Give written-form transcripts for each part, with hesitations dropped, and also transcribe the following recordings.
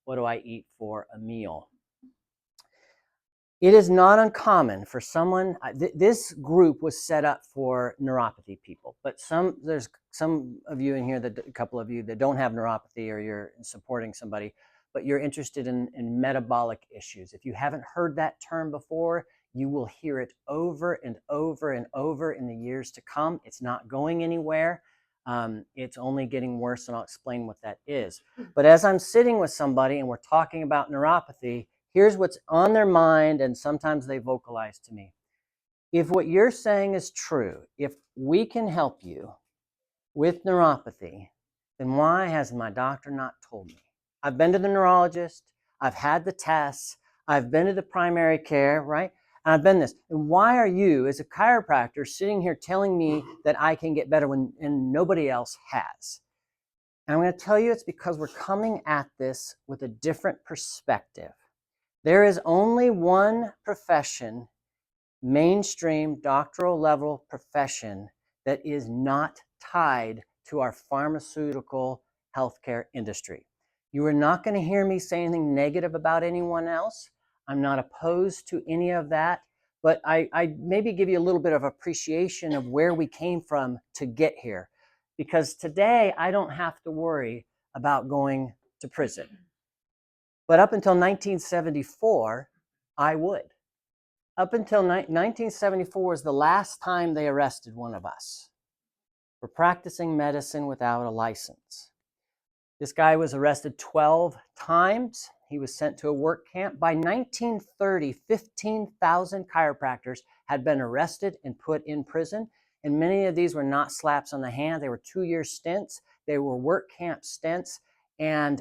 what do I eat for a meal? It is not uncommon for someone, this group was set up for neuropathy people, but there's some of you in here, a couple of you that don't have neuropathy, or you're supporting somebody, but you're interested in metabolic issues. If you haven't heard that term before, you will hear it over and over and over in the years to come. It's not going anywhere. It's only getting worse, and I'll explain what that is. But as I'm sitting with somebody and we're talking about neuropathy, here's what's on their mind, and sometimes they vocalize to me. If what you're saying is true, if we can help you with neuropathy, then why has my doctor not told me? I've been to the neurologist, I've had the tests, I've been to the primary care, right? And I've been this. And why are you, as a chiropractor, sitting here telling me that I can get better when nobody else has? And I'm going to tell you it's because we're coming at this with a different perspective. There is only one profession, mainstream doctoral level profession, that is not tied to our pharmaceutical healthcare industry. You are not going to hear me say anything negative about anyone else. I'm not opposed to any of that, but I maybe give you a little bit of appreciation of where we came from to get here. Because today I don't have to worry about going to prison. But up until 1974, I would. Up until 1974 was the last time they arrested one of us for practicing medicine without a license. This guy was arrested 12 times. He was sent to a work camp. By 1930, 15,000 chiropractors had been arrested and put in prison. And many of these were not slaps on the hand. They were 2-year stints. They were work camp stints. And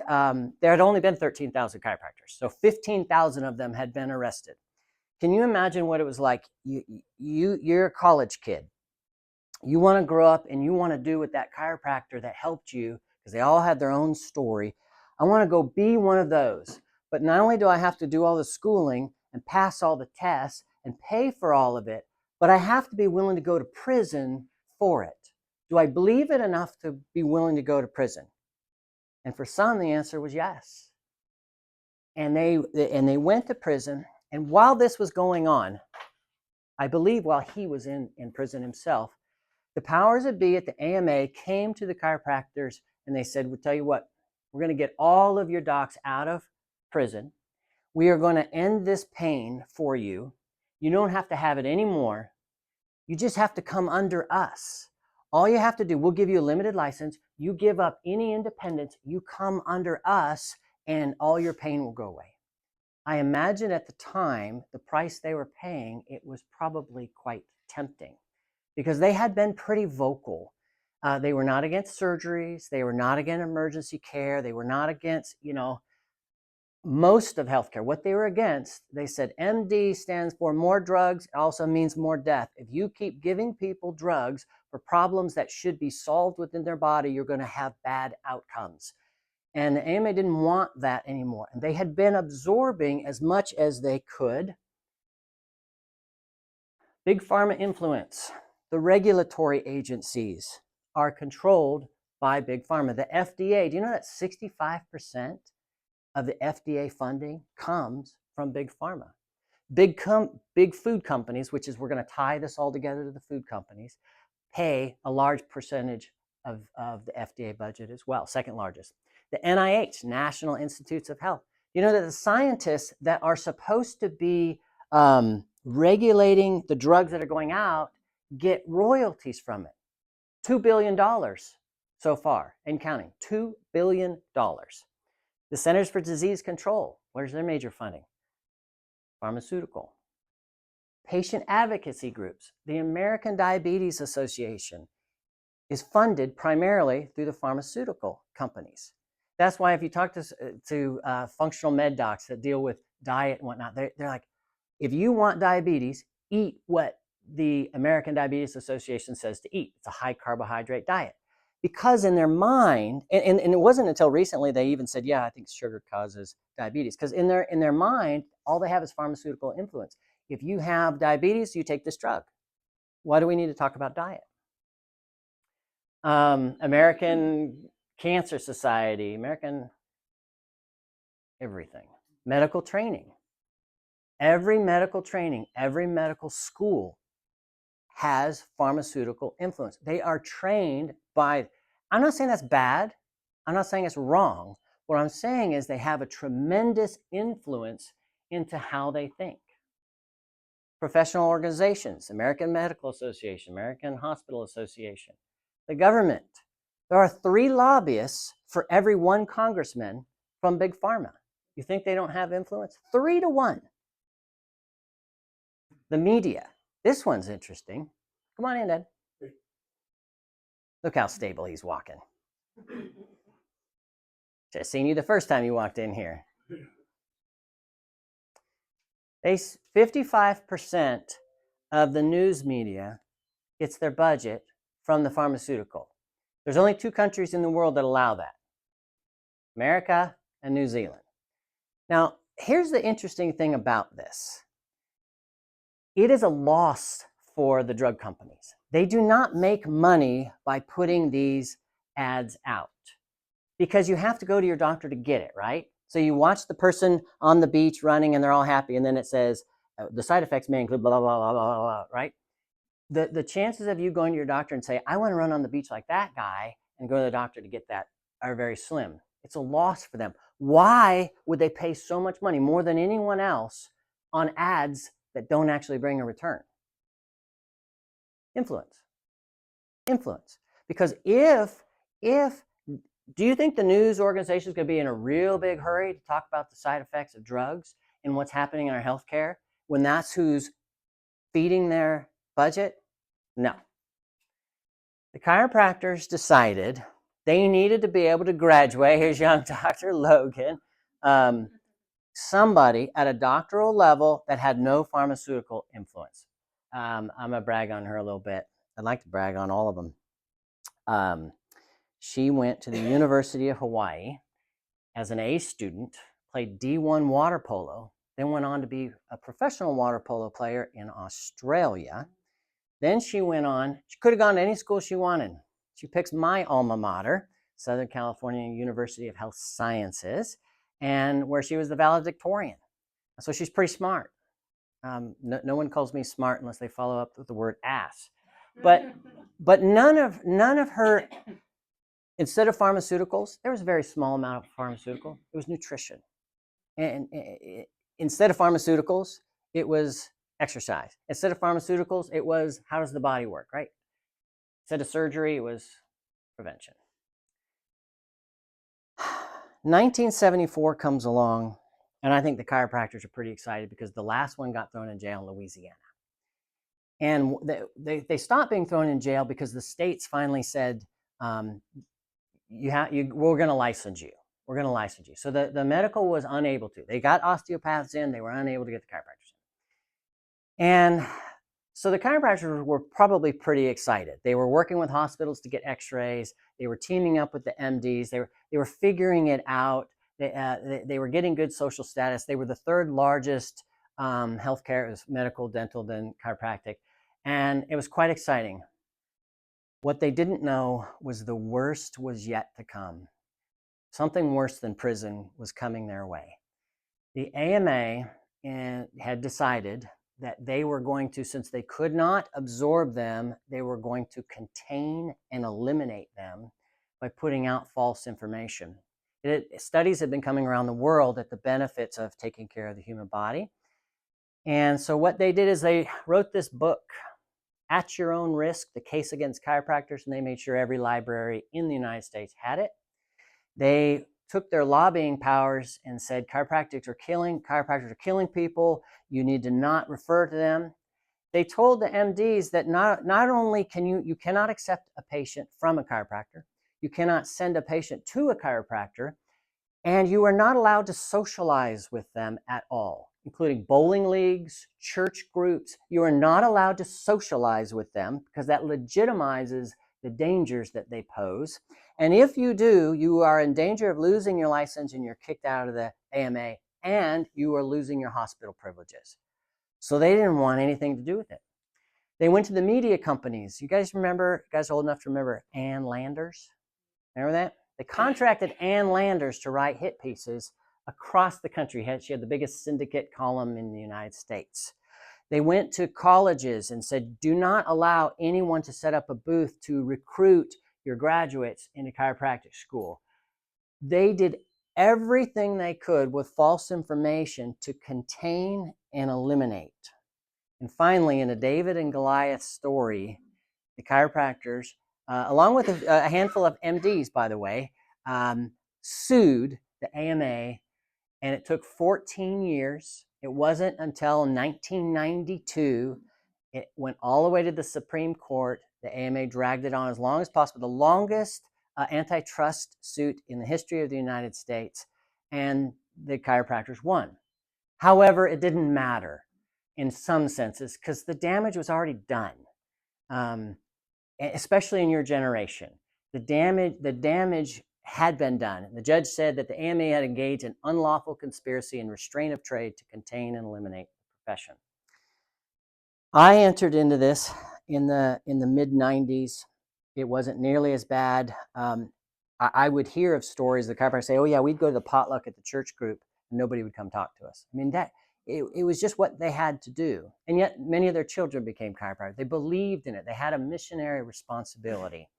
there had only been 13,000 chiropractors. So 15,000 of them had been arrested. Can you imagine what it was like? You're a college kid. You want to grow up and you want to do with that chiropractor that helped you, because they all had their own story. I want to go be one of those. But not only do I have to do all the schooling and pass all the tests and pay for all of it, but I have to be willing to go to prison for it. Do I believe it enough to be willing to go to prison? And for some, the answer was yes. And they went to prison. And while this was going on, I believe while he was in prison himself, the powers that be at the AMA came to the chiropractors and they said, we'll tell you what, we're going to get all of your docs out of prison. We are going to end this pain for you. You don't have to have it anymore. You just have to come under us. All you have to do, we'll give you a limited license. You give up any independence. You come under us and all your pain will go away. I imagine at the time, the price they were paying, it was probably quite tempting, because they had been pretty vocal. They were not against surgeries. They were not against emergency care. They were not against, most of healthcare. What they were against, they said MD stands for more drugs, also means more death. If you keep giving people drugs for problems that should be solved within their body, you're going to have bad outcomes. And the AMA didn't want that anymore. And they had been absorbing as much as they could. Big pharma influence. The regulatory agencies are controlled by big pharma. The FDA, do you know that 65% of the FDA funding comes from big pharma? Big food companies, which is, we're going to tie this all together to the food companies, pay a large percentage of the FDA budget as well, second largest. The NIH, National Institutes of Health. You know that the scientists that are supposed to be regulating the drugs that are going out get royalties from it. $2 billion so far and counting. $2 billion. The Centers for Disease Control, where's their major funding? Pharmaceutical. Patient advocacy groups. The American Diabetes Association is funded primarily through the pharmaceutical companies. That's why if you talk to functional med docs that deal with diet and whatnot, they're like, if you want diabetes, eat what the American Diabetes Association says to eat. It's a high carbohydrate diet. Because in their mind, and it wasn't until recently they even said, yeah, I think sugar causes diabetes. Because in their mind, all they have is pharmaceutical influence. If you have diabetes, you take this drug. Why do we need to talk about diet? American Cancer Society, American Everything. Medical training. Every medical training, every medical school has pharmaceutical influence. They are trained by, I'm not saying that's bad. I'm not saying it's wrong. What I'm saying is they have a tremendous influence into how they think. Professional organizations, American Medical Association, American Hospital Association, the government. There are 3 lobbyists for every 1 congressman from Big Pharma. You think they don't have influence? 3 to 1. The media. This one's interesting. Come on in, Ed. Look how stable he's walking. Should have seen you the first time you walked in here. 55% of the news media gets their budget from the pharmaceutical. There's only 2 countries in the world that allow that. America and New Zealand. Now, here's the interesting thing about this. It is a loss for the drug companies. They do not make money by putting these ads out because you have to go to your doctor to get it, right? So you watch the person on the beach running and they're all happy, and then it says the side effects may include blah, blah, blah, blah, blah, blah, right? The chances of you going to your doctor and say, I want to run on the beach like that guy, and go to the doctor to get that are very slim. It's a loss for them. Why would they pay so much money, more than anyone else, on ads that don't actually bring a return? Influence. Because if do you think the news organization is going to be in a real big hurry to talk about the side effects of drugs and what's happening in our healthcare when that's who's feeding their budget? No. The chiropractors decided they needed to be able to graduate. Here's young Dr. Logan. Somebody at a doctoral level that had no pharmaceutical influence. I'm going to brag on her a little bit. I'd like to brag on all of them. She went to the University of Hawaii as an A student, played D1 water polo, then went on to be a professional water polo player in Australia. Then she went on, she could have gone to any school she wanted. She picks my alma mater, Southern California University of Health Sciences, and where she was the valedictorian. So she's pretty smart. No one calls me smart unless they follow up with the word ass. But none of her, instead of pharmaceuticals, there was a very small amount of pharmaceutical. It was nutrition. And instead of pharmaceuticals, it was exercise. Instead of pharmaceuticals, it was how does the body work, right? Instead of surgery, it was prevention. 1974 comes along, and I think the chiropractors are pretty excited because the last one got thrown in jail in Louisiana. And they stopped being thrown in jail because the states finally said, we're going to license you. We're going to license you. So the medical was unable to. They got osteopaths in. They were unable to get the chiropractors in. And so the chiropractors were probably pretty excited. They were working with hospitals to get x-rays. They were teaming up with the MDs. They were figuring it out. They were getting good social status. They were the 3rd largest healthcare. It was medical, dental, then chiropractic. And it was quite exciting. What they didn't know was the worst was yet to come. Something worse than prison was coming their way. The AMA had decided that they were going to, since they could not absorb them, they were going to contain and eliminate them by putting out false information. Studies have been coming around the world at the benefits of taking care of the human body. And so what they did is they wrote this book, At Your Own Risk, The Case Against Chiropractors, and they made sure every library in the United States had it. They took their lobbying powers and said, chiropractors are killing people. You need to not refer to them. They told the MDs that not only can you cannot accept a patient from a chiropractor, you cannot send a patient to a chiropractor, and you are not allowed to socialize with them at all, including bowling leagues, church groups. You are not allowed to socialize with them because that legitimizes the dangers that they pose. And if you do, you are in danger of losing your license and you're kicked out of the AMA, and you are losing your hospital privileges. So they didn't want anything to do with it. They went to the media companies. You guys remember, you guys are old enough to remember Ann Landers? Remember that? They contracted Ann Landers to write hit pieces across the country. She had the biggest syndicate column in the United States. They went to colleges and said, do not allow anyone to set up a booth to recruit your graduates into chiropractic school. They did everything they could with false information to contain and eliminate. And finally, in a David and Goliath story, the chiropractors, along with a handful of MDs, by the way, sued the AMA, and it took 14 years. It wasn't until 1992, it went all the way to the Supreme Court. The AMA dragged it on as long as possible, the longest antitrust suit in the history of the United States, and the chiropractors won. However, it didn't matter in some senses because the damage was already done, especially in your generation. The damage had been done. The judge said that the AMA had engaged in unlawful conspiracy and restraint of trade to contain and eliminate the profession. I entered into this in the mid-90s. It wasn't nearly as bad. I would hear of stories, the chiropractors say, oh yeah, we'd go to the potluck at the church group and nobody would come talk to us. I mean, it was just what they had to do. And yet many of their children became chiropractors. They believed in it. They had a missionary responsibility.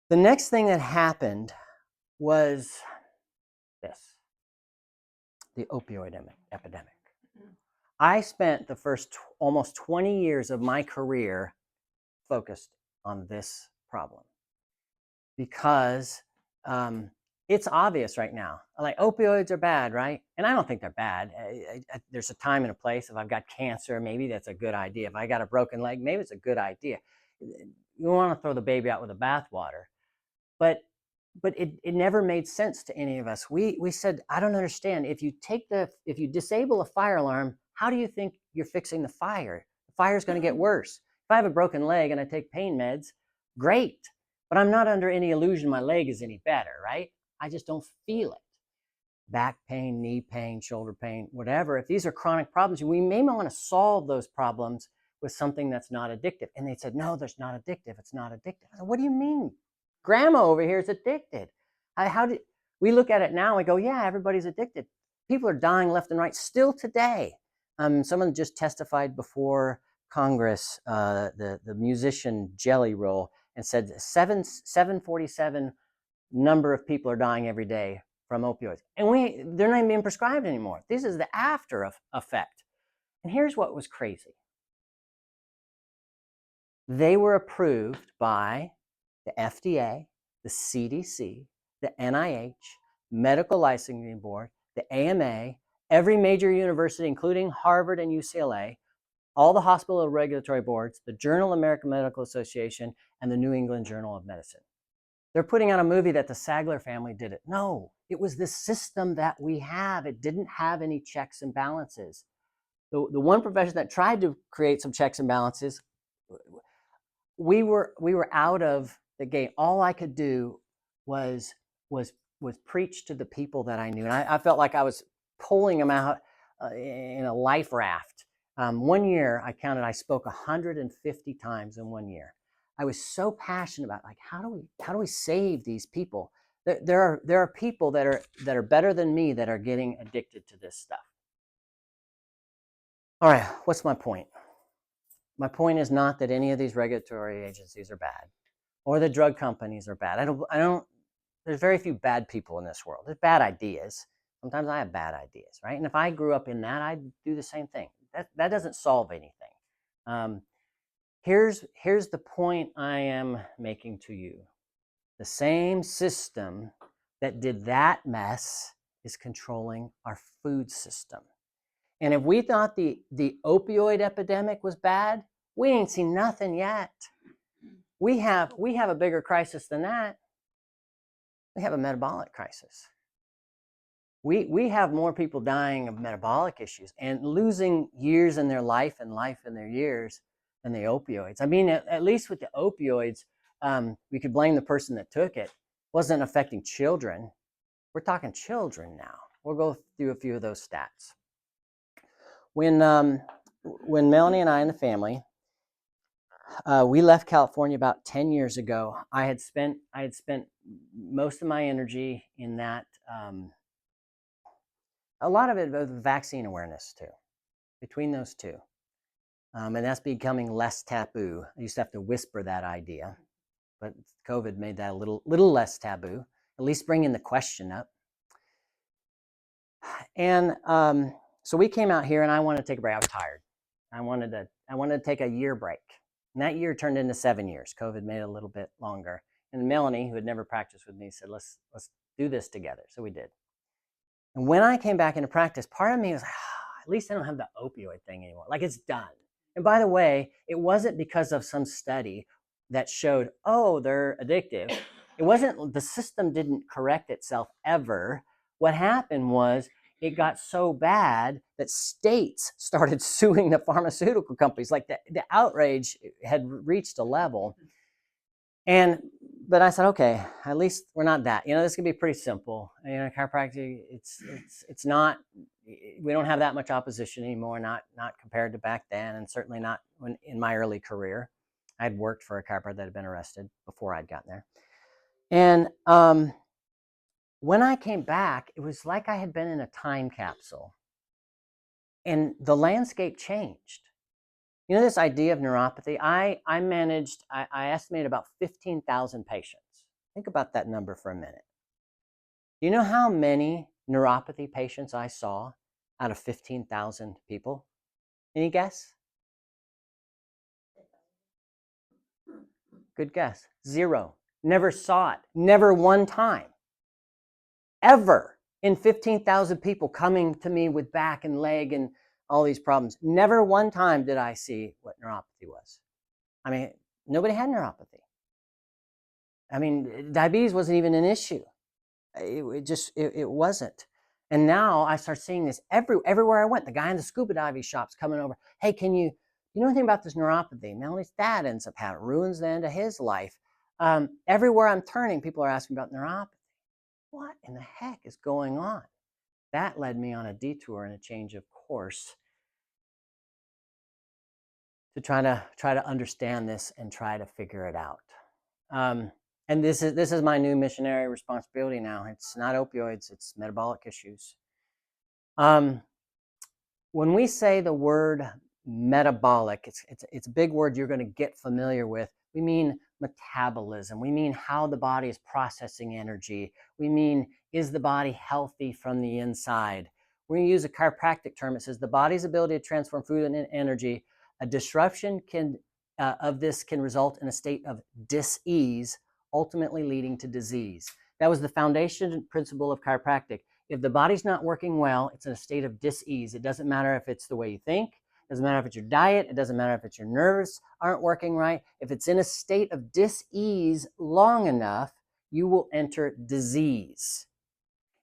The next thing that happened was this, the opioid epidemic. I spent the first almost 20 years of my career focused on this problem because it's obvious right now. Like, opioids are bad, right? And I don't think they're bad. There's a time and a place. If I've got cancer, maybe that's a good idea. If I got a broken leg, maybe it's a good idea. You want to throw the baby out with the bathwater. But it never made sense to any of us. We said, I don't understand. If you disable a fire alarm, how do you think you're fixing the fire? The fire's going to get worse. If I have a broken leg and I take pain meds, great. But I'm not under any illusion my leg is any better, right? I just don't feel it. Back pain, knee pain, shoulder pain, whatever. If these are chronic problems, we may want to solve those problems with something that's not addictive. And they said, no, that's not addictive. It's not addictive. I said, what do you mean? Grandma over here is addicted. We look at it now and go, yeah, everybody's addicted. People are dying left and right still today. Someone just testified before Congress, the musician Jelly Roll, and said 747 number of people are dying every day from opioids. And they're not even being prescribed anymore. This is the after effect. And here's what was crazy. They were approved by the FDA, the CDC, the NIH, Medical Licensing Board, the AMA, every major university, including Harvard and UCLA, all the hospital regulatory boards, the Journal of American Medical Association, and the New England Journal of Medicine. They're putting out a movie that the Sagler family did it. No, it was the system that we have. It didn't have any checks and balances. The one profession that tried to create some checks and balances, we were out of the game. All I could do was preach to the people that I knew. And I felt like I was pulling them out in a life raft. 1 year, I counted, I spoke 150 times in 1 year. I was so passionate about, like, how do we save these people? There are people that are better than me that are getting addicted to this stuff. All right, what's my point? My point is not that any of these regulatory agencies are bad, or the drug companies are bad. There's very few bad people in this world. There's bad ideas. Sometimes I have bad ideas, right? And if I grew up in that, I'd do the same thing. That doesn't solve anything. Here's the point I am making to you. The same system that did that mess is controlling our food system. And if we thought the opioid epidemic was bad, we ain't seen nothing yet. We have a bigger crisis than that. We have a metabolic crisis. We have more people dying of metabolic issues and losing years in their life and life in their years than the opioids. I mean, at least with the opioids, we could blame the person that took it. It wasn't affecting children. We're talking children now. We'll go through a few of those stats. When Melanie and I and the family, we left California about 10 years ago. I had spent most of my energy in that A lot of it was vaccine awareness too, between those two. And that's becoming less taboo. I used to have to whisper that idea, but COVID made that a little less taboo, at least bringing the question up. And so we came out here, and I wanted to take a break. I was tired. I wanted to take a year break. And that year turned into 7 years. COVID made it a little bit longer. And Melanie, who had never practiced with me, said, let's do this together. So we did. And when I came back into practice, part of me was like, at least I don't have the opioid thing anymore. Like, it's done. And by the way, it wasn't because of some study that showed, oh, they're addictive. It wasn't, the system didn't correct itself ever. What happened was it got so bad that states started suing the pharmaceutical companies. Like the outrage had reached a level. But I said, okay, at least we're not that. This can be pretty simple. Chiropractic, it's not. We don't have that much opposition anymore. Not compared to back then, and certainly not in my early career. I'd worked for a chiropractor that had been arrested before I'd gotten there. And when I came back, it was like I had been in a time capsule, and the landscape changed. This idea of neuropathy, I estimated about 15,000 patients. Think about that number for a minute. Do you know how many neuropathy patients I saw out of 15,000 people? Any guess? Good guess. 0. Never saw it. Never one time. Ever in 15,000 people coming to me with back and leg and all these problems. Never one time did I see what neuropathy was. I mean, nobody had neuropathy. I mean, diabetes wasn't even an issue. It wasn't. And now I start seeing this everywhere I went. The guy in the scuba diving shop's coming over. Hey, you know anything about this neuropathy? Melanie's dad ends up having it, ruins the end of his life. Everywhere I'm turning, people are asking about neuropathy. What in the heck is going on? That led me on a detour and a change of course to try to understand this and try to figure it out. And this is my new missionary responsibility now. It's not opioids, it's metabolic issues. When we say the word metabolic, it's a big word you're going to get familiar with. We mean metabolism. We mean how the body is processing energy. We mean, is the body healthy from the inside? We're going to use a chiropractic term. It says the body's ability to transform food and energy. A disruption of this can result in a state of dis-ease, ultimately leading to disease. That was the foundation principle of chiropractic. If the body's not working well, it's in a state of dis-ease. It doesn't matter if it's the way you think. It doesn't matter if it's your diet. It doesn't matter if it's your nerves aren't working right. If it's in a state of dis-ease long enough, you will enter disease.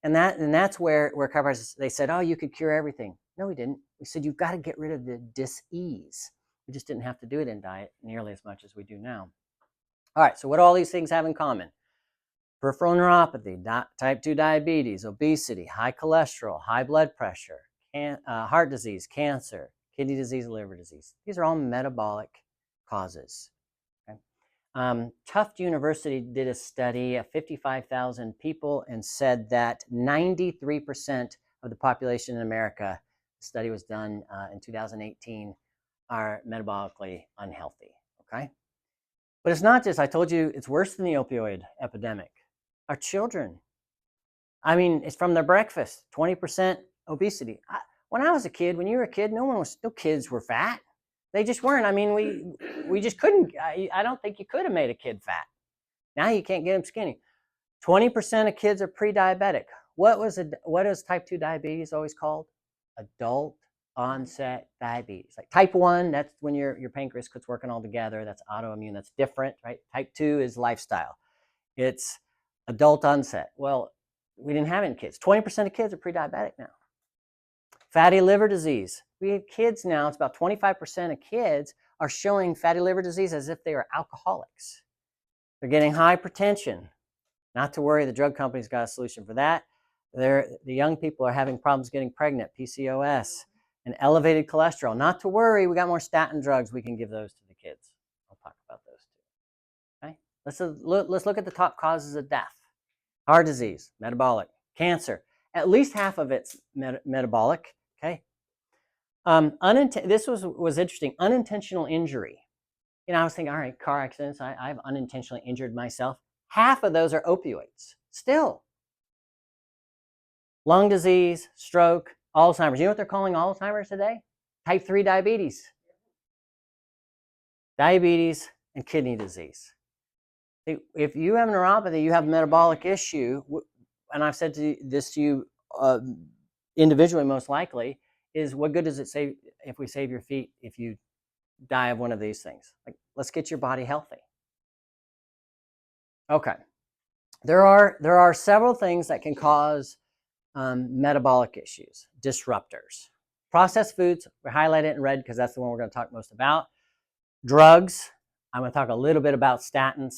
And that's where chiropractors, they said, oh, you could cure everything. No, we didn't. We said, you've got to get rid of the dis-ease. We just didn't have to do it in diet nearly as much as we do now. All right, so what do all these things have in common? Peripheral neuropathy, type 2 diabetes, obesity, high cholesterol, high blood pressure, heart disease, cancer, kidney disease, liver disease. These are all metabolic causes. Okay? Tufts University did a study of 55,000 people and said that 93% of the population in America, the study was done in 2018, are metabolically unhealthy. Okay? But it's not just, I told you, it's worse than the opioid epidemic. Our children, I mean, it's from their breakfast, 20% obesity. When I was a kid, when you were a kid, no kids were fat. They just weren't. I mean, we just couldn't. I don't think you could have made a kid fat. Now you can't get them skinny. 20% of kids are pre-diabetic. What is type 2 diabetes always called? Adult onset diabetes. Like type 1, that's when your pancreas quits working altogether. That's autoimmune. That's different, right? Type 2 is lifestyle. It's adult onset. Well, we didn't have any kids. 20% of kids are pre-diabetic now. Fatty liver disease. We have kids now. It's about 25% of kids are showing fatty liver disease as if they are alcoholics. They're getting hypertension. Not to worry, the drug company's got a solution for that. The young people are having problems getting pregnant, PCOS, and elevated cholesterol. Not to worry, we got more statin drugs. We can give those to the kids. I'll talk about those too. Okay, let's look at the top causes of death. Heart disease, metabolic, cancer. at least half of it's metabolic. Okay. This was interesting. Unintentional injury. I was thinking, all right, car accidents. I've unintentionally injured myself. Half of those are opioids. Still, lung disease, stroke, Alzheimer's. You know what they're calling Alzheimer's today? Type 3 diabetes. Diabetes and kidney disease. If you have neuropathy, you have a metabolic issue, and I've said this to you individually most likely, is what good does it say if we save your feet if you die of one of these things? Like, let's get your body healthy. Okay. There are several things that can cause metabolic issues, disruptors. Processed foods, we highlight it in red because that's the one we're going to talk most about. Drugs, I'm going to talk a little bit about statins.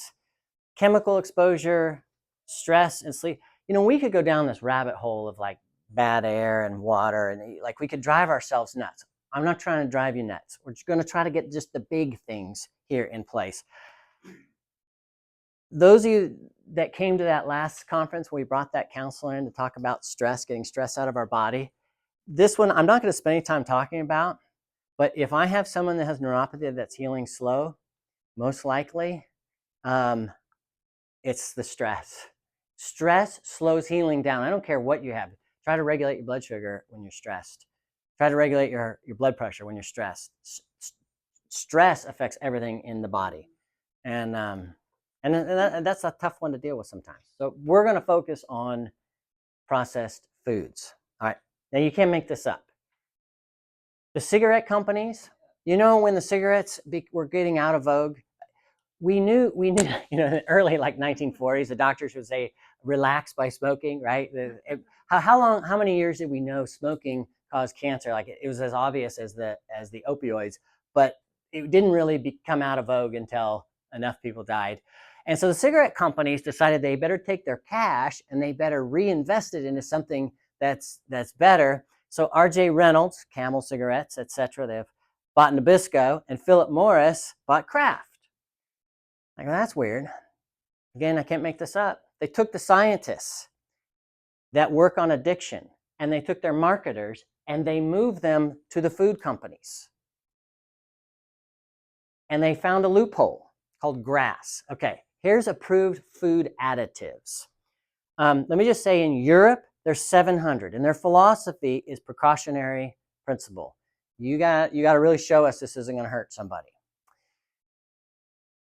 Chemical exposure, stress, and sleep. We could go down this rabbit hole of like bad air and water, and like we could drive ourselves nuts. I'm not trying to drive you nuts. We're just going to try to get just the big things here in place. Those of you that came to that last conference where we brought that counselor in to talk about stress, getting stress out of our body, this one I'm not going to spend any time talking about, but if I have someone that has neuropathy that's healing slow, most likely it's the stress. Stress slows healing down. I don't care what you have. Try to regulate your blood sugar when you're stressed. Try to regulate your blood pressure when you're stressed. Stress affects everything in the body. And that's a tough one to deal with sometimes. So we're going to focus on processed foods. All right. Now you can't make this up. The cigarette companies, when the cigarettes were getting out of vogue, we knew, in the early like 1940s, the doctors would say, relax by smoking, right? How many years did we know smoking caused cancer? Like it was as obvious as the opioids, but it didn't really come out of vogue until enough people died. And so the cigarette companies decided they better take their cash and they better reinvest it into something that's better. So R.J. Reynolds, Camel cigarettes, etc., they've bought Nabisco, and Philip Morris bought Kraft. Like, well, that's weird. Again, I can't make this up. They took the scientists that work on addiction, and they took their marketers, and they moved them to the food companies. And they found a loophole called GRAS. Okay, here's approved food additives. Let me just say, in Europe, there's 700, and their philosophy is precautionary principle. You got to really show us this isn't going to hurt somebody.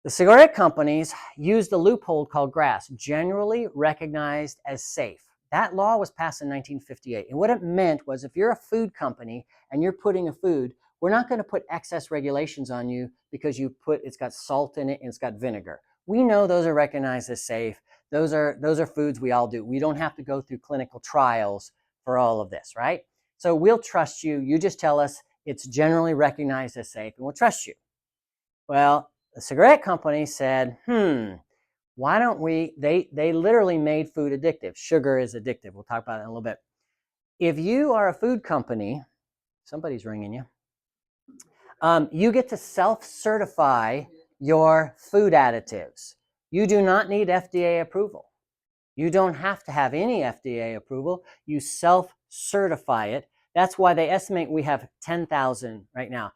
The cigarette companies used a loophole called GRAS, generally recognized as safe. That law was passed in 1958. And what it meant was if you're a food company and you're putting a food, we're not going to put excess regulations on you because it's got salt in it and it's got vinegar. We know those are recognized as safe. Those are foods we all do. We don't have to go through clinical trials for all of this, right? So we'll trust you. You just tell us it's generally recognized as safe and we'll trust you. Well, the cigarette company said, why don't we, they literally made food addictive. Sugar is addictive. We'll talk about that in a little bit. If you are a food company, somebody's ringing you, you get to self-certify your food additives. You do not need FDA approval. You don't have to have any FDA approval. You self-certify it. That's why they estimate we have 10,000 right now.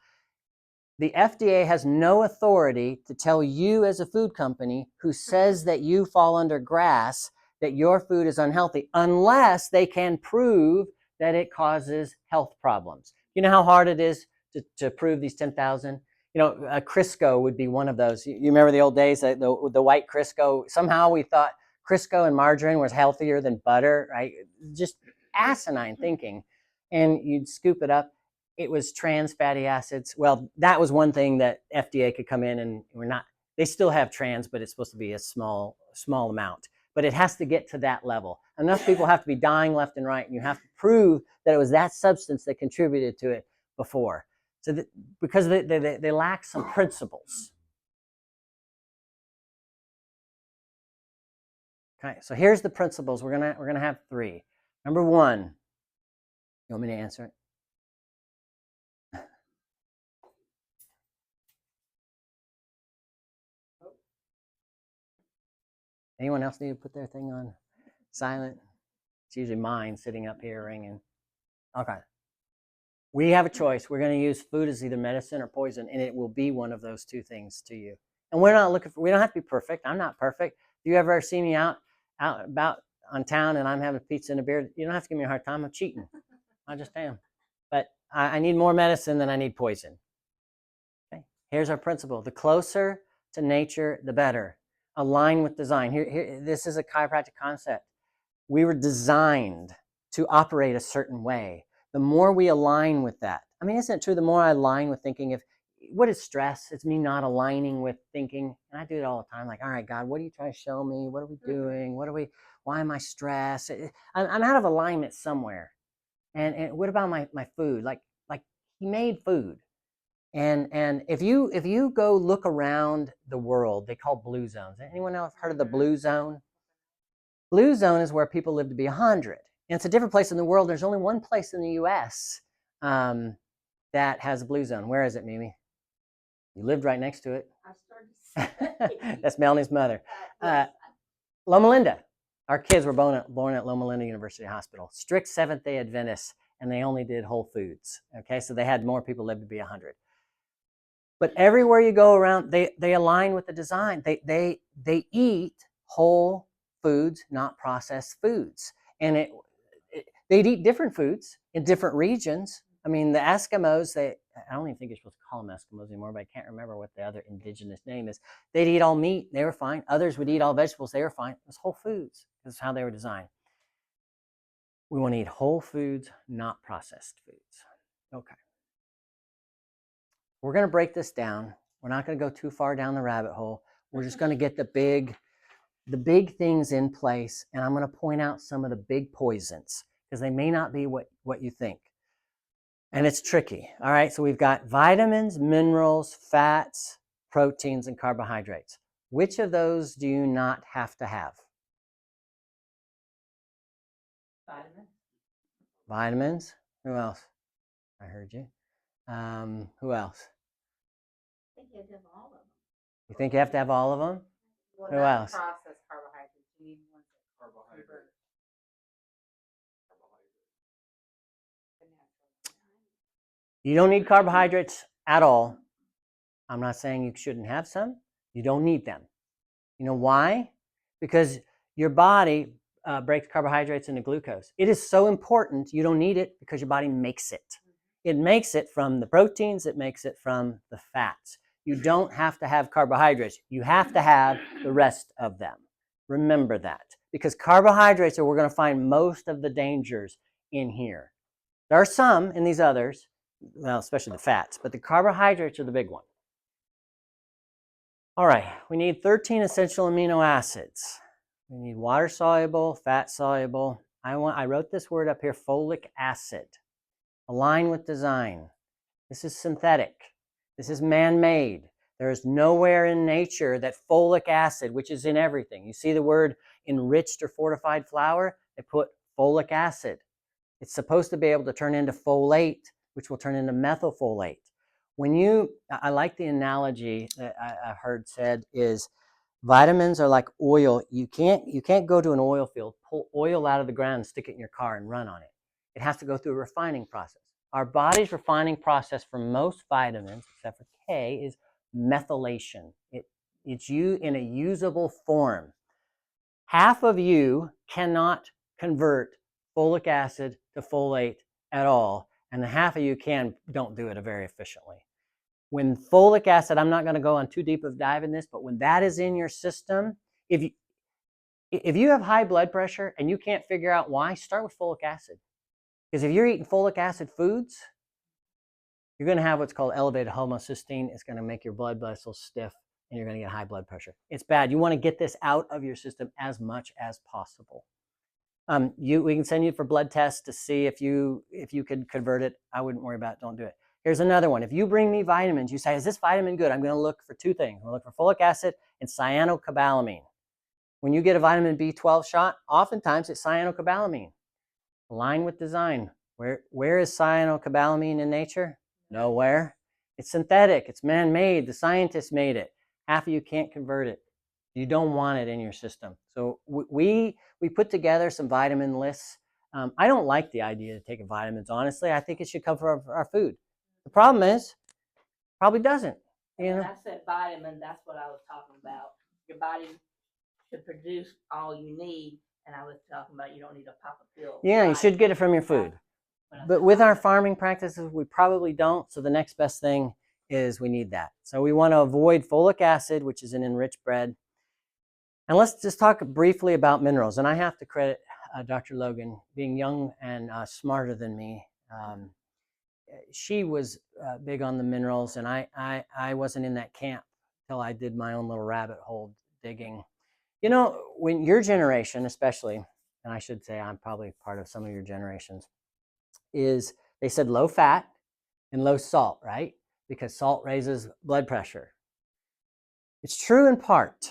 The FDA has no authority to tell you as a food company who says that you fall under GRAS that your food is unhealthy unless they can prove that it causes health problems. You know how hard it is to prove these 10,000? A Crisco would be one of those. You remember the old days, the white Crisco? Somehow we thought Crisco and margarine was healthier than butter, right? Just asinine thinking. And you'd scoop it up. It was trans fatty acids. Well, that was one thing that FDA could come in and they still have trans, but it's supposed to be a small amount. But it has to get to that level. Enough people have to be dying left and right, and you have to prove that it was that substance that contributed to it before. So because they lack some principles. Okay, so here's the principles. We're gonna have 3. Number 1, you want me to answer it? Anyone else need to put their thing on silent? It's usually mine sitting up here ringing. Okay. We have a choice. We're going to use food as either medicine or poison, and it will be one of those two things to you. And we're not looking for, we don't have to be perfect. I'm not perfect. If you ever see me out about on town and I'm having pizza and a beer, you don't have to give me a hard time. I'm cheating. I just am. But I need more medicine than I need poison. Okay. Here's our principle. The closer to nature, the better. Align with design. Here, this is a chiropractic concept. We were designed to operate a certain way. The more we align with that, I mean, isn't it true? The more I align with thinking, what is stress? It's me not aligning with thinking. And I do it all the time. Like, all right, God, what are you trying to show me? What are we doing? Why am I stressed? I'm out of alignment somewhere. And what about my food? Like he made food. And if you go look around the world, they call blue zones. Anyone else heard of the blue zone? Blue zone is where people live to be 100. And it's a different place in the world. There's only one place in the U.S. That has a blue zone. Where is it, Mimi? You lived right next to it. That's Melanie's mother. Loma Linda. Our kids were born at Loma Linda University Hospital. Strict Seventh-day Adventists, and they only did Whole Foods. Okay, so they had more people live to be 100. But everywhere you go around, they align with the design. They eat whole foods, not processed foods. And they'd eat different foods in different regions. I mean, the Eskimos, I don't even think you're supposed to call them Eskimos anymore, but I can't remember what the other indigenous name is. They'd eat all meat, they were fine. Others would eat all vegetables, they were fine. It was whole foods. This is how they were designed. We want to eat whole foods, not processed foods. Okay. We're going to break this down. We're not going to go too far down the rabbit hole. We're just going to get the big things in place, and I'm going to point out some of the big poisons because they may not be what you think. And it's tricky. All right, so we've got vitamins, minerals, fats, proteins, and carbohydrates. Which of those do you not have to have? Vitamins. Who else? I heard you. Who else? I think you have to have all of them. You think you have to have all of them? Well, Who else? Processed carbohydrates. You need ones that carbohydrates. You don't need carbohydrates at all. I'm not saying you shouldn't have some. You don't need them. You know why? Because your body breaks carbohydrates into glucose. It is so important. You don't need it because your body makes it. It makes it from the proteins. It makes it from the fats. You don't have to have carbohydrates. You have to have the rest of them. Remember that. Because carbohydrates are where we're going to find most of the dangers in here. There are some in these others, well, especially the fats, but the carbohydrates are the big one. All right, we need 13 essential amino acids. We need water-soluble, fat-soluble. I wrote this word up here, folic acid. Align with design. This is synthetic. This is man-made. There is nowhere in nature that folic acid, which is in everything. You see the word enriched or fortified flour? They put folic acid. It's supposed to be able to turn into folate, which will turn into methylfolate. I like the analogy that I heard said is vitamins are like oil. You can't go to an oil field, pull oil out of the ground and stick it in your car and run on it. It has to go through a refining process. Our body's refining process for most vitamins, except for K, is methylation. It's you in a usable form. Half of you cannot convert folic acid to folate at all, and the half of you don't do it very efficiently. When folic acid, I'm not going to go on too deep of a dive in this, but when that is in your system, if you have high blood pressure and you can't figure out why, start with folic acid. Because if you're eating folic acid foods, you're going to have what's called elevated homocysteine. It's going to make your blood vessels stiff, and you're going to get high blood pressure. It's bad. You want to get this out of your system as much as possible. We can send you for blood tests to see if you can convert it. I wouldn't worry about it. Don't do it. Here's another one. If you bring me vitamins, you say, is this vitamin good? I'm going to look for two things. I'm going to look for folic acid and cyanocobalamin. When you get a vitamin B12 shot, oftentimes it's cyanocobalamin. Align with design. Where is cyanocobalamin in nature? Nowhere. It's synthetic. It's man-made. The scientists made it. Half of you can't convert it. You don't want it in your system. So we put together some vitamin lists I don't like the idea of taking vitamins, honestly. I think it should come from our food. The problem is, probably doesn't. And when I said vitamin, that's what I was talking about. Your body should produce all you need, and I was talking about you don't need to pop a pill. Yeah, you should get it from your food. But with our farming practices, we probably don't. So the next best thing is we need that. So we want to avoid folic acid, which is in enriched bread. And let's just talk briefly about minerals. And I have to credit Dr. Logan being young and smarter than me. She was big on the minerals, and I wasn't in that camp till I did my own little rabbit hole digging. You know, when your generation, especially, and I should say I'm probably part of some of your generations, is they said low fat and low salt, right? Because salt raises blood pressure. It's true in part.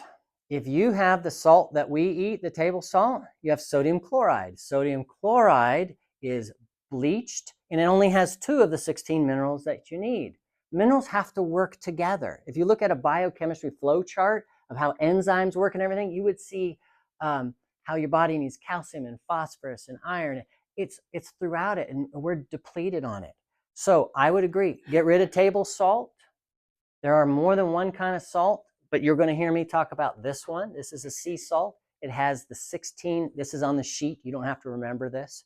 If you have the salt that we eat, the table salt, you have sodium chloride. Sodium chloride is bleached, and it only has 2 of the 16 minerals that you need. Minerals have to work together. If you look at a biochemistry flow chart of how enzymes work and everything, you would see how your body needs calcium and phosphorus and iron. It's throughout it, and we're depleted on it. So I would agree, get rid of table salt. There are more than one kind of salt, but you're going to hear me talk about this one. This is a sea salt. It has the 16, this is on the sheet. You don't have to remember this.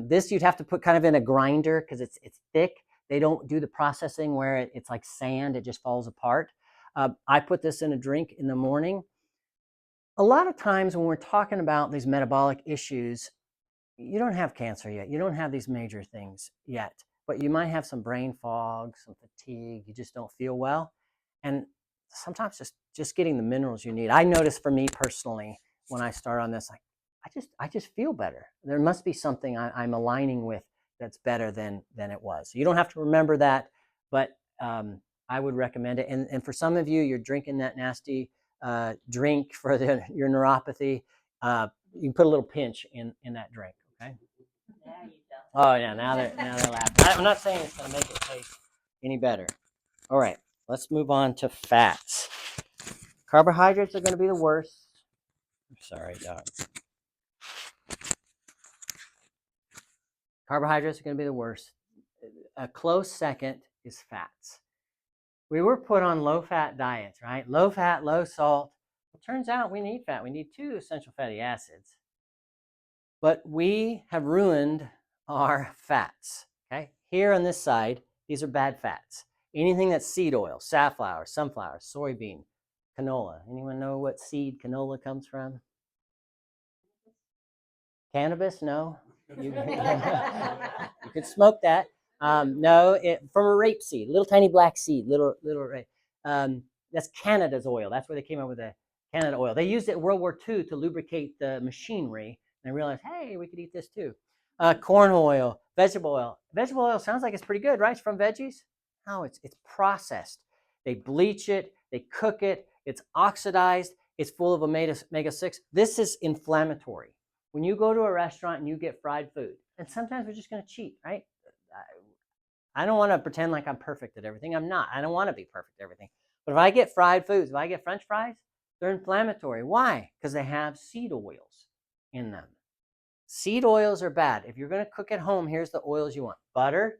This you'd have to put kind of in a grinder because it's thick. They don't do the processing where it's like sand. It just falls apart. I put this in a drink in the morning. A lot of times when we're talking about these metabolic issues, you don't have cancer yet. You don't have these major things yet, but you might have some brain fog, some fatigue. You just don't feel well. And sometimes just getting the minerals you need. I notice for me personally, when I start on this, I just feel better. There must be something I'm aligning with that's better than it was. So you don't have to remember that, but I would recommend it. And for some of you, you're drinking that nasty drink for your neuropathy. You can put a little pinch in that drink. Okay. There you go. Oh yeah, now they're laughing. I'm not saying it's gonna make it taste any better. All right, let's move on to fats. Carbohydrates are gonna be the worst. Sorry, dog. Carbohydrates are gonna be the worst. A close second is fats. We were put on low-fat diets, right? Low fat, low salt. It turns out we need fat. We need 2 essential fatty acids. But we have ruined our fats, okay? Here on this side, these are bad fats. Anything that's seed oil, safflower, sunflower, soybean, canola. Anyone know what seed canola comes from? Cannabis? No? You could smoke that. No, from a rapeseed, little tiny black seed, little rape. That's Canada's oil. That's where they came up with the Canada oil. They used it in World War II to lubricate the machinery. And they realized, hey, we could eat this too. Corn oil, vegetable oil. Vegetable oil sounds like it's pretty good, right? It's from veggies. No, it's processed. They bleach it, they cook it, it's oxidized, it's full of omega-6. This is inflammatory. When you go to a restaurant and you get fried food, and sometimes we're just going to cheat, right? I don't want to pretend like I'm perfect at everything. I'm not. I don't want to be perfect at everything. But if I get fried foods, if I get French fries, they're inflammatory. Why? Because they have seed oils in them. Seed oils are bad. If you're going to cook at home, here's the oils you want. Butter.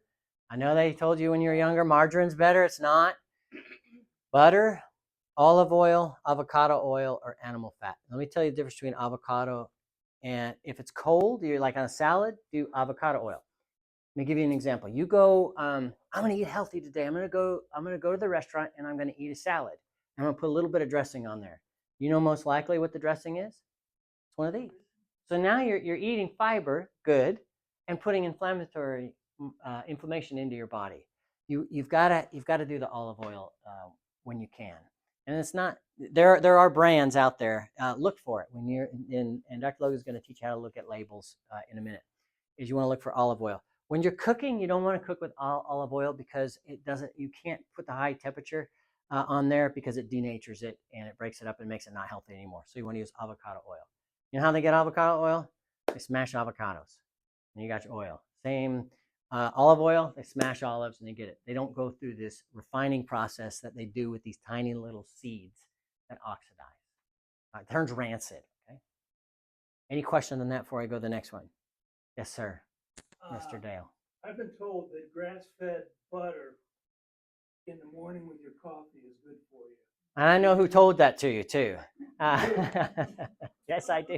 I know they told you when you were younger, margarine's better. It's not. Butter, olive oil, avocado oil, or animal fat. Let me tell you the difference between avocado and if it's cold, you're like on a salad, do avocado oil. Let me give you an example. You go, I'm going to eat healthy today. I'm going to go to the restaurant and I'm going to eat a salad. I'm going to put a little bit of dressing on there. You know most likely what the dressing is? It's one of these. So now you're eating fiber, good, and putting inflammation into your body. You've got to do the olive oil when you can. And it's not there are brands out there. Look for it when you're in. And Dr. Logan is going to teach you how to look at labels in a minute. Is you want to look for olive oil. When you're cooking, you don't want to cook with olive oil because it doesn't. You can't put the high temperature on there because it denatures it and it breaks it up and makes it not healthy anymore. So you want to use avocado oil. You know how they get avocado oil? They smash avocados, and you got your oil. Same olive oil. They smash olives and they get it. They don't go through this refining process that they do with these tiny little seeds that oxidize. It turns rancid. Okay. Any question on that before I go to the next one? Yes, sir, Mr. Dale. I've been told that grass-fed butter in the morning with your coffee is good for you. And I know who told that to you too. Yes, I do.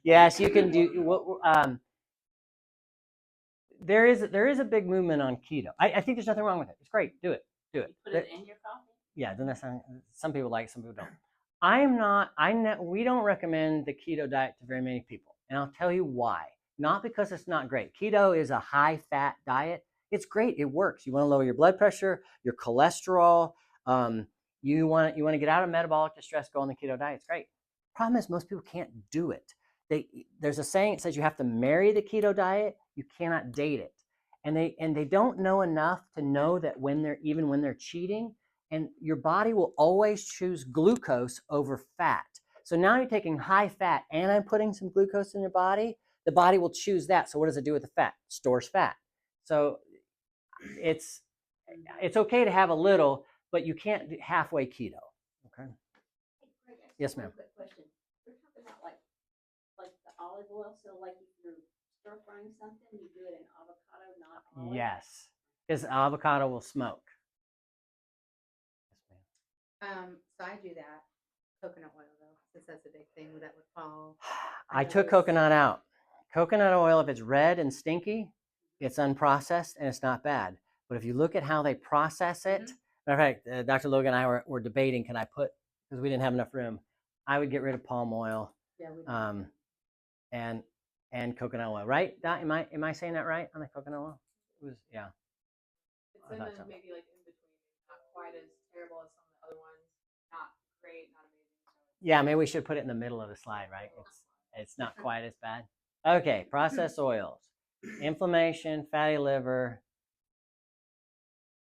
Yes, you can do. There is a big movement on keto. I think there's nothing wrong with it. It's great. Do it. Do it. You put it in your coffee? Yeah, doesn't that sound? Some people like it, some people don't. I'm not. We don't recommend the keto diet to very many people, and I'll tell you why. Not because it's not great. Keto is a high-fat diet. It's great. It works. You want to lower your blood pressure, your cholesterol. You want to get out of metabolic distress. Go on the keto diet. It's great. Problem is, most people can't do it. There's a saying that says you have to marry the keto diet. You cannot date it, and they don't know enough to know that when they're cheating. And your body will always choose glucose over fat. So now you're taking high fat and I'm putting some glucose in your body, the body will choose that. So what does it do with the fat? It stores fat. So it's okay to have a little, but you can't do halfway keto. Okay. Hey, Greg, I just Yes, have one ma'am. quick question. We're talking about like the olive oil. So like if you're stir frying something, you do it in avocado, not olive. Yes, because avocado will smoke. Yes, ma'am. So I do that. Coconut oil though, since that's a big thing that would fall. I took coconut out. Coconut oil, if it's red and stinky, it's unprocessed and it's not bad. But if you look at how they process it, matter of fact, Dr. Logan and I were debating, can I put, because we didn't have enough room, I would get rid of palm oil Yeah, we don't. and coconut oil, right? Am I saying that right on the coconut oil? It was, yeah. It's I in thought the so. maybe like in between, not quite as terrible as some of the other ones. Not great, not amazing. So Yeah, maybe we should put it in the middle of the slide, right? It's not quite as bad. Okay, processed oils, inflammation, fatty liver,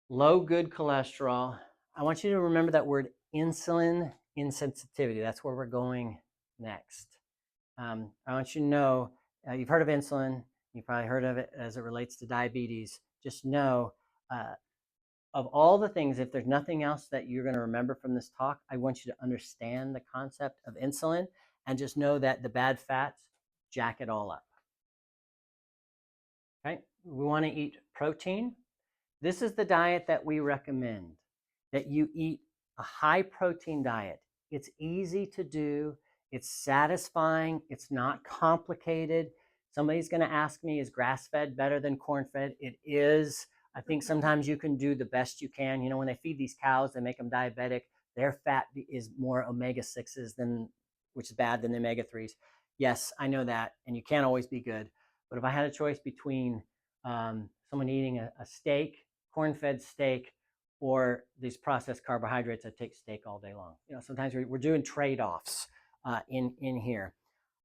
low good cholesterol. I want you to remember that word insulin insensitivity. That's where we're going next. I want you to know, you've heard of insulin. You've probably heard of it as it relates to diabetes. Just know, of all the things, if there's nothing else that you're going to remember from this talk, I want you to understand the concept of insulin and just know that the bad fats jack it all up. Okay, we want to eat protein. This is the diet that we recommend, that you eat a high protein diet. It's easy to do. It's satisfying. It's not complicated. Somebody's going to ask me, is grass-fed better than corn-fed? It is. I think sometimes you can do the best you can. You know, when they feed these cows, they make them diabetic. Their fat is more omega-6s than, which is bad, than the omega-3s. Yes, I know that, and you can't always be good. But if I had a choice between someone eating a steak, corn-fed steak, or these processed carbohydrates, I take steak all day long. You know, sometimes we're doing trade-offs in here,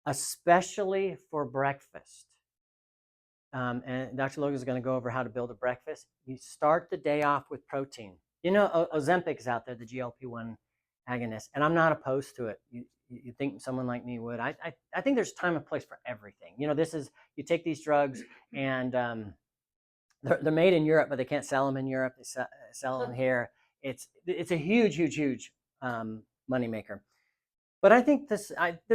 especially for breakfast. And Dr. Logan is going to go over how to build a breakfast. You start the day off with protein. You know, Ozempic is out there, the GLP-1 agonist, and I'm not opposed to it. You think someone like me would. I think there's time and place for everything. You know, this is, you take these drugs and they're made in Europe, but they can't sell them in Europe. They sell them here. It's a huge moneymaker. But I think there's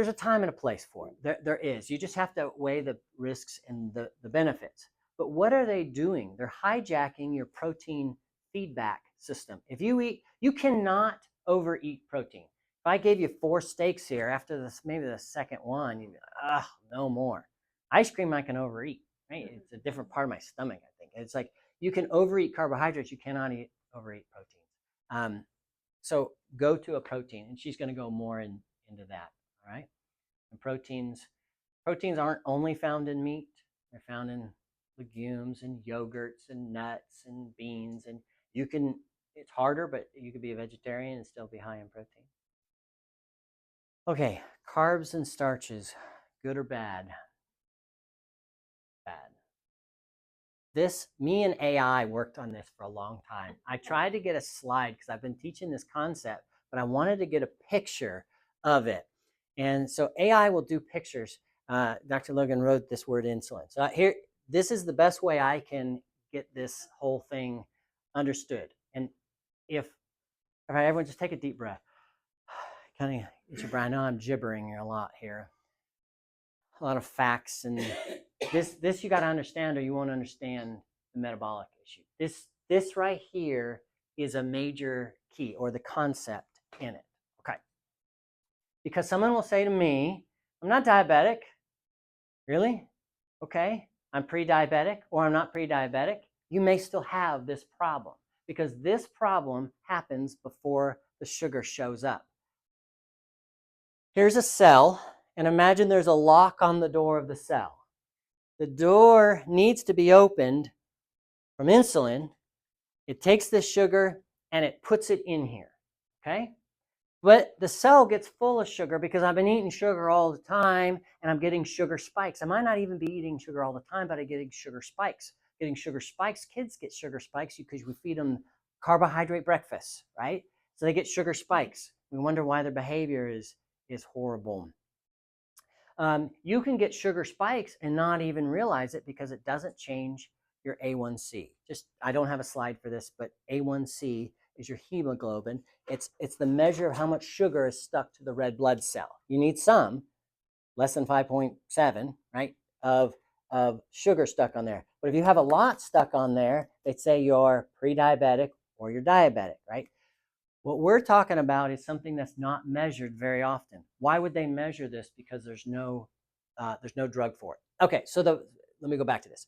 a time and a place for it. There is. You just have to weigh the risks and the benefits. But what are they doing? They're hijacking your protein feedback system. If you eat, you cannot overeat protein. If I gave you 4 steaks here, after this, maybe the second one, you'd be like, no more. Ice cream I can overeat. Right? It's a different part of my stomach, I think. It's like you can overeat carbohydrates, you cannot overeat proteins. So go to a protein, and she's going to go more into that. All right. And proteins aren't only found in meat; they're found in legumes and yogurts and nuts and beans. And you can. It's harder, but you could be a vegetarian and still be high in protein. Okay, carbs and starches, good or bad? Bad. Me and AI worked on this for a long time. I tried to get a slide because I've been teaching this concept, but I wanted to get a picture of it. And so AI will do pictures. Dr. Logan wrote this word insulin. So here, this is the best way I can get this whole thing understood. And all right, everyone just take a deep breath. Kind of get your brain. I know I'm gibbering a lot here. a lot of facts, and this you got to understand, or you won't understand the metabolic issue. This right here is a major key, or the concept in it. Okay, because someone will say to me, "I'm not diabetic." Really? Okay, I'm pre-diabetic, or I'm not pre-diabetic. You may still have this problem, because this problem happens before the sugar shows up. Here's a cell, and imagine there's a lock on the door of the cell. The door needs to be opened from insulin. It takes this sugar and it puts it in here, okay? But the cell gets full of sugar because I've been eating sugar all the time, and I'm getting sugar spikes. I might not even be eating sugar all the time, but I'm getting sugar spikes. Getting sugar spikes, kids get sugar spikes because we feed them carbohydrate breakfast, right? So they get sugar spikes. We wonder why their behavior is horrible. You can get sugar spikes and not even realize it because it doesn't change your A1C. I don't have a slide for this, but A1C is your hemoglobin. It's the measure of how much sugar is stuck to the red blood cell. You need some, less than 5.7, right, of sugar stuck on there. But if you have a lot stuck on there, they'd say you're pre-diabetic or you're diabetic, right? What we're talking about is something that's not measured very often. Why would they measure this? Because there's no drug for it. Okay, so let me go back to this.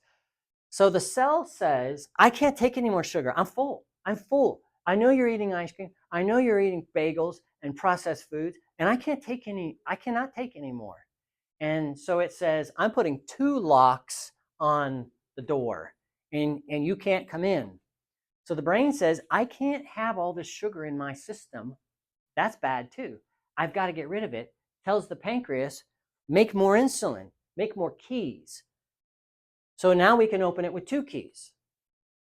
So the cell says, I can't take any more sugar. I'm full. I'm full. I know you're eating ice cream. I know you're eating bagels and processed foods, and I cannot take any more. And so it says, I'm putting 2 locks on the door, and you can't come in. So the brain says, I can't have all this sugar in my system. That's bad too. I've got to get rid of it. Tells the pancreas, make more insulin, make more keys. So now we can open it with 2 keys.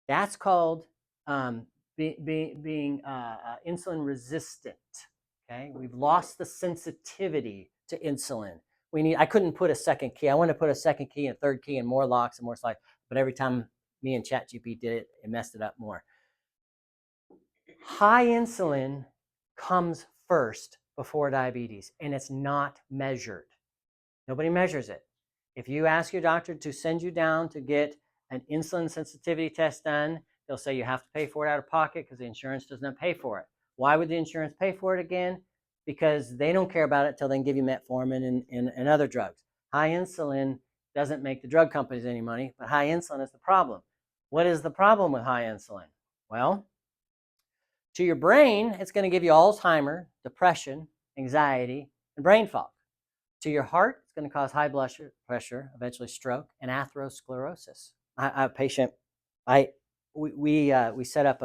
That's called being insulin resistant. Okay, we've lost the sensitivity to insulin. I couldn't put a second key. I wanted to put a second key and a third key and more locks and more slides, but every time me and ChatGPT did it, it messed it up more. High insulin comes first before diabetes, and it's not measured. Nobody measures it. If you ask your doctor to send you down to get an insulin sensitivity test done, they'll say you have to pay for it out of pocket because the insurance doesn't pay for it. Why would the insurance pay for it again? Because they don't care about it until they can give you metformin and other drugs. High insulin doesn't make the drug companies any money, but high insulin is the problem. What is the problem with high insulin? Well, to your brain, it's going to give you Alzheimer's, depression, anxiety, and brain fog. To your heart, it's going to cause high blood pressure, eventually stroke, and atherosclerosis. A patient, we set up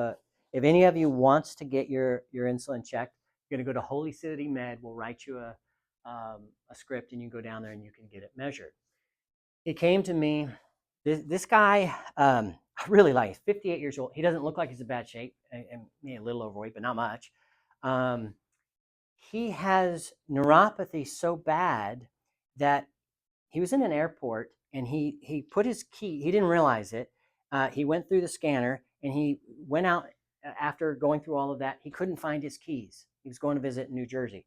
if any of you wants to get your insulin checked, you're going to go to Holy City Med. We'll write you a script, and you go down there and you can get it measured. He came to me. This guy, I really like. He's 58 years old. He doesn't look like he's in bad shape, and maybe a little overweight, but not much. He has neuropathy so bad that he was in an airport and he put his key. He didn't realize it. He went through the scanner and he went out after going through all of that. He couldn't find his keys. He was going to visit New Jersey.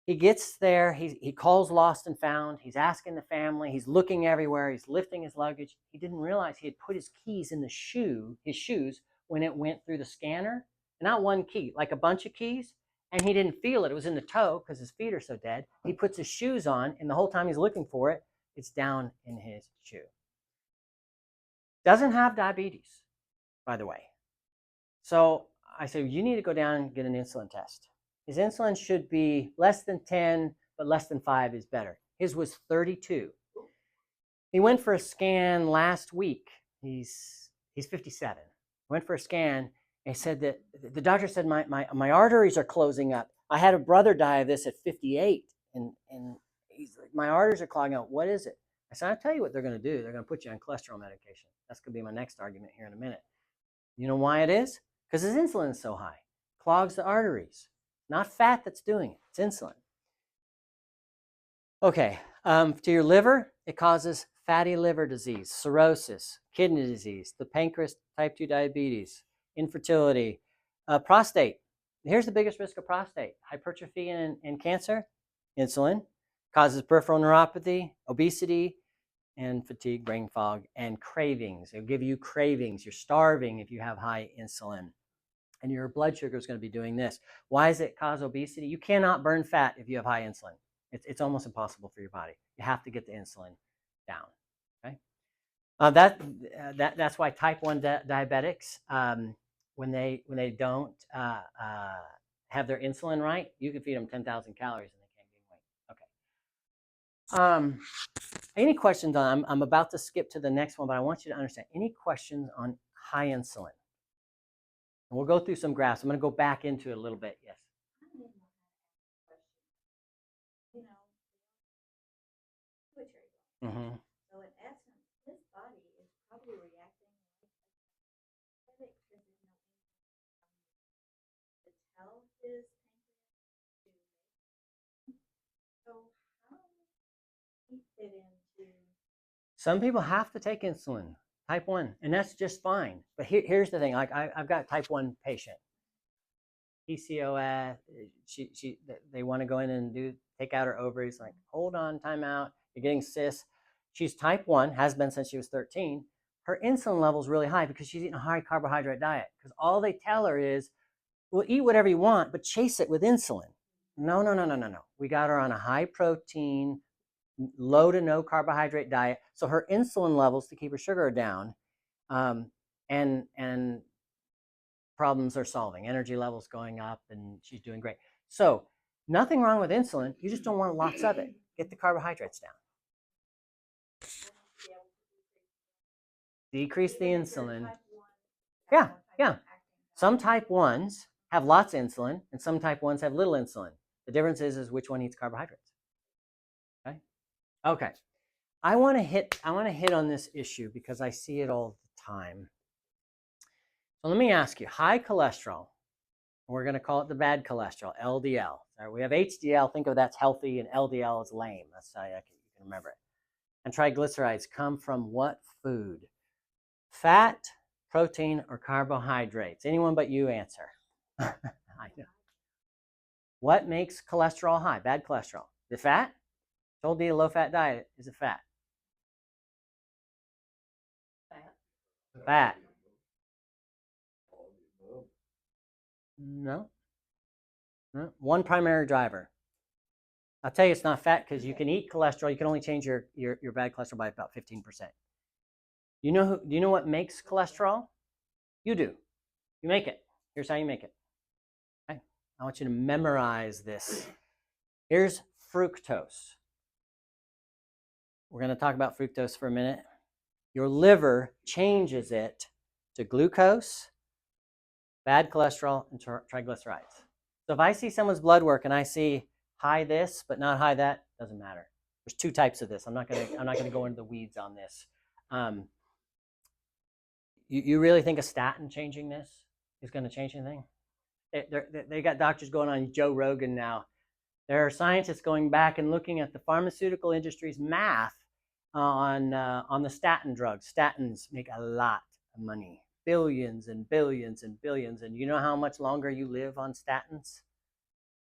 He gets there. He calls lost and found. He's asking the family. He's looking everywhere. He's lifting his luggage. He didn't realize he had put his keys in his shoes when it went through the scanner. Not one key, like a bunch of keys. And he didn't feel it. It was in the toe because his feet are so dead. He puts his shoes on, and the whole time he's looking for it, it's down in his shoe. Doesn't have diabetes, by the way. So I said, you need to go down and get an insulin test. His insulin should be less than 10, but less than 5 is better. His was 32. He went for a scan last week. He's 57. Went for a scan. And he said that the doctor said my arteries are closing up. I had a brother die of this at 58, and he's like, my arteries are clogging up. What is it? I said, I'll tell you what they're going to do. They're going to put you on cholesterol medication. That's going to be my next argument here in a minute. You know why it is? Because his insulin is so high. Clogs the arteries. Not fat that's doing it. It's insulin. Okay, to your liver, it causes fatty liver disease, cirrhosis, kidney disease, the pancreas, type 2 diabetes, infertility, prostate. Here's the biggest risk of prostate: hypertrophy and cancer, insulin. Causes peripheral neuropathy, obesity, and fatigue, brain fog, and cravings. It'll give you cravings. You're starving if you have high insulin. And your blood sugar is going to be doing this. Why does it cause obesity? You cannot burn fat if you have high insulin. It's almost impossible for your body. You have to get the insulin down. Okay, that's why type 1 diabetics, when they don't have their insulin right, you can feed them 10,000 calories and they can't gain weight. Okay. Any questions on? I'm about to skip to the next one, but I want you to understand. Any questions on high insulin? And we'll go through some graphs. I'm going to go back into it a little bit. Yes. You know, pituitary gland. Mm-hmm. So in essence, his body is probably reacting like a because there's no to tell his pancreas to make. So how does he fit into? Some people have to take insulin, type 1, and that's just fine. But here's the thing. Like I've got a type 1 patient. PCOS, they want to go in and take out her ovaries. Like, hold on, time out. You're getting cysts. She's type 1, has been since she was 13. Her insulin level is really high because she's eating a high carbohydrate diet. Because all they tell her is, well, eat whatever you want, but chase it with insulin. No. We got her on a high protein, low to no carbohydrate diet. So her insulin levels to keep her sugar down, and problems are solving. Energy levels going up, and she's doing great. So nothing wrong with insulin. You just don't want lots of it. Get the carbohydrates down. Decrease the insulin. Yeah. Some type 1s have lots of insulin, and some type 1s have little insulin. The difference is which one eats carbohydrates. Okay. I want to hit on this issue because I see it all the time. So let me ask you, high cholesterol, we're going to call it the bad cholesterol, LDL. Right, we have HDL, think of that's healthy, and LDL is lame. That's how you can remember it. And triglycerides come from what food? Fat, protein, or carbohydrates? Anyone but you answer. I know. What makes cholesterol high, bad cholesterol? Is it fat? Told you a low-fat diet. Is it fat? Fat. No. One primary driver. I'll tell you it's not fat because you can eat cholesterol. You can only change your bad cholesterol by about 15%. Do you know what makes cholesterol? You do. You make it. Here's how you make it. Okay? I want you to memorize this. Here's fructose. We're going to talk about fructose for a minute. Your liver changes it to glucose, bad cholesterol, and triglycerides. So if I see someone's blood work and I see high this but not high that, doesn't matter. There's two types of this. I'm not gonna go into the weeds on this. You really think a statin changing this is going to change anything? They got doctors going on Joe Rogan now. There are scientists going back and looking at the pharmaceutical industry's math on the statin drugs. Statins make a lot of money, billions and billions and billions. And you know how much longer you live on statins?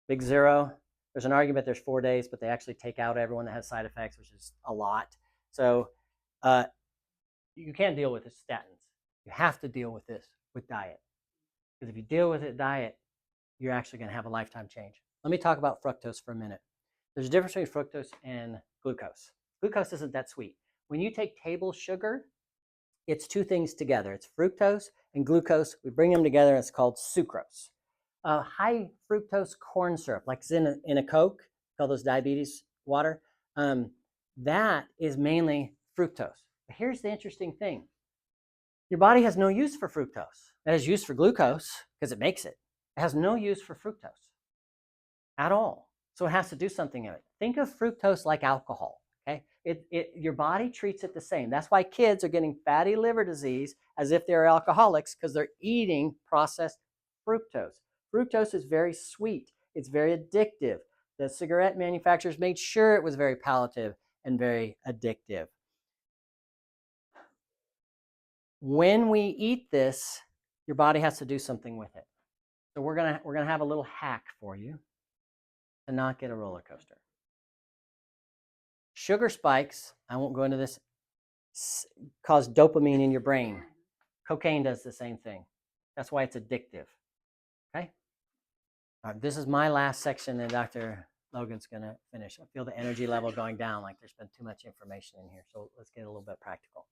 Big zero. There's an argument there's 4 days, but they actually take out everyone that has side effects, which is a lot. So you can't deal with the statins. You have to deal with this with diet. Because if you deal with it diet, you're actually going to have a lifetime change. Let me talk about fructose for a minute. There's a difference between fructose and glucose. Glucose isn't that sweet. When you take table sugar, it's two things together. It's fructose and glucose. We bring them together, and it's called sucrose. High fructose corn syrup, like it's in a Coke, call those diabetes water, that is mainly fructose. But here's the interesting thing. Your body has no use for fructose. It has use for glucose because it makes it. It has no use for fructose at all. So it has to do something in it. Think of fructose like alcohol. Okay, your body treats it the same. That's why kids are getting fatty liver disease as if they're alcoholics, because they're eating processed fructose. Fructose is very sweet. It's very addictive. The cigarette manufacturers made sure it was very palliative and very addictive. When we eat this, your body has to do something with it. So we're gonna have a little hack for you to not get a roller coaster. Sugar spikes, I won't go into this, cause dopamine in your brain. Cocaine does the same thing. That's why it's addictive. Okay? All right, this is my last section, and Dr. Logan's going to finish. I feel the energy level going down, like there's been too much information in here. So let's get a little bit practical.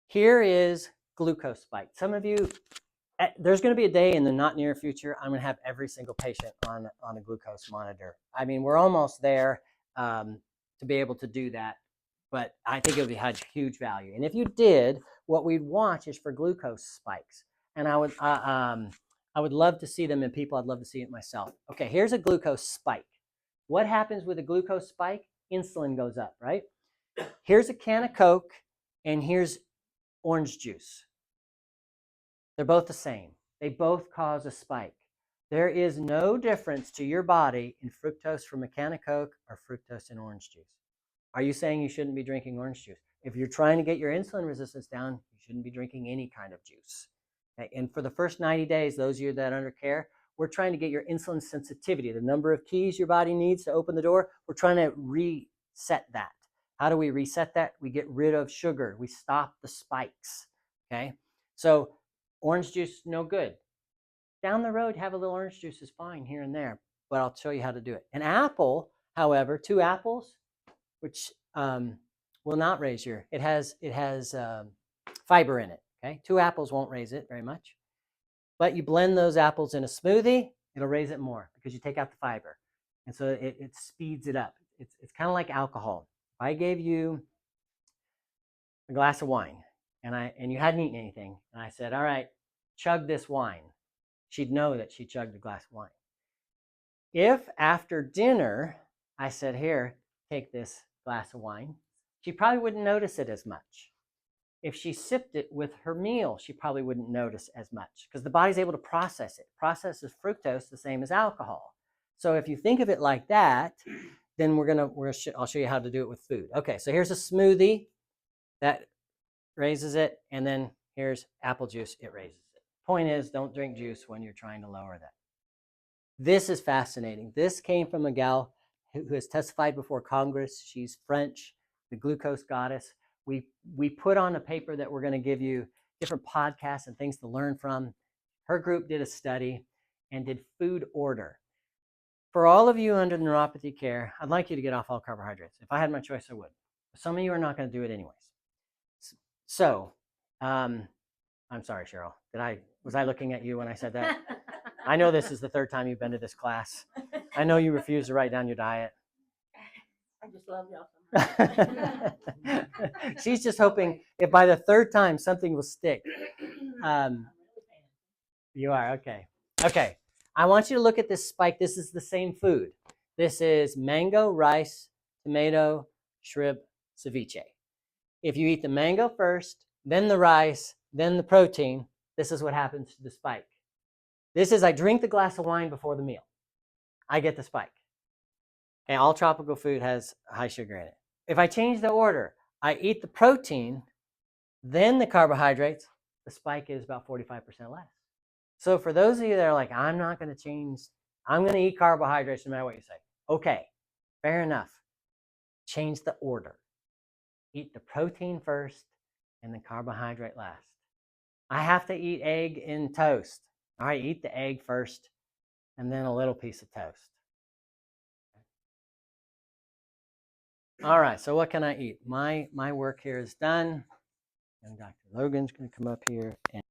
Here is glucose spike. Some of you, there's going to be a day in the not near future, I'm going to have every single patient on a glucose monitor. I mean, we're almost there to be able to do that, but I think it would have huge value. And if you did, what we'd watch is for glucose spikes. And I would love to see them in people. I'd love to see it myself. Okay, here's a glucose spike. What happens with a glucose spike? Insulin goes up, right? Here's a can of Coke, and here's orange juice. They're both the same. They both cause a spike. There is no difference to your body in fructose from a can of Coke or fructose in orange juice. Are you saying you shouldn't be drinking orange juice? If you're trying to get your insulin resistance down, you shouldn't be drinking any kind of juice. Okay? And for the first 90 days, those of you that are under care, we're trying to get your insulin sensitivity, the number of keys your body needs to open the door. We're trying to reset that. How do we reset that? We get rid of sugar. We stop the spikes. Okay? So orange juice, no good. Down the road, have a little orange juice is fine here and there, but I'll show you how to do it. An apple, however, 2 apples, which will not raise your, it has fiber in it, okay? 2 apples won't raise it very much, but you blend those apples in a smoothie, it'll raise it more because you take out the fiber. And so it speeds it up. It's kind of like alcohol. If I gave you a glass of wine and you hadn't eaten anything, and I said, all right, chug this wine, she'd know that she chugged a glass of wine. If after dinner I said, here, take this glass of wine, she probably wouldn't notice it as much. If she sipped it with her meal, she probably wouldn't notice as much because the body's able to process it. Processes fructose the same as alcohol. So if you think of it like that, then I'll show you how to do it with food. Okay, so here's a smoothie that raises it, and then here's apple juice, it raises it. Point is, don't drink juice when you're trying to lower that. This is fascinating. This came from a gal who has testified before Congress. She's French, the glucose goddess. We put on a paper that we're going to give you different podcasts and things to learn from. Her group did a study and did food order. For all of you under neuropathy care, I'd like you to get off all carbohydrates. If I had my choice, I would. But some of you are not going to do it anyways. So, I'm sorry, Cheryl. Was I looking at you when I said that? I know this is the 3rd time you've been to this class. I know you refuse to write down your diet. I just love y'all so much. She's just hoping if by the 3rd time something will stick. You are, okay. Okay, I want you to look at this spike. This is the same food. This is mango, rice, tomato, shrimp, ceviche. If you eat the mango first, then the rice, then the protein, this is what happens to the spike. This is, I drink the glass of wine before the meal. I get the spike. Okay, all tropical food has high sugar in it. If I change the order, I eat the protein, then the carbohydrates, the spike is about 45% less. So for those of you that are like, I'm not going to change, I'm going to eat carbohydrates no matter what you say. Okay, fair enough. Change the order. Eat the protein first and the carbohydrate last. I have to eat egg in toast. All right, eat the egg first and then a little piece of toast. All right, so what can I eat? My work here is done. And Dr. Logan's going to come up here and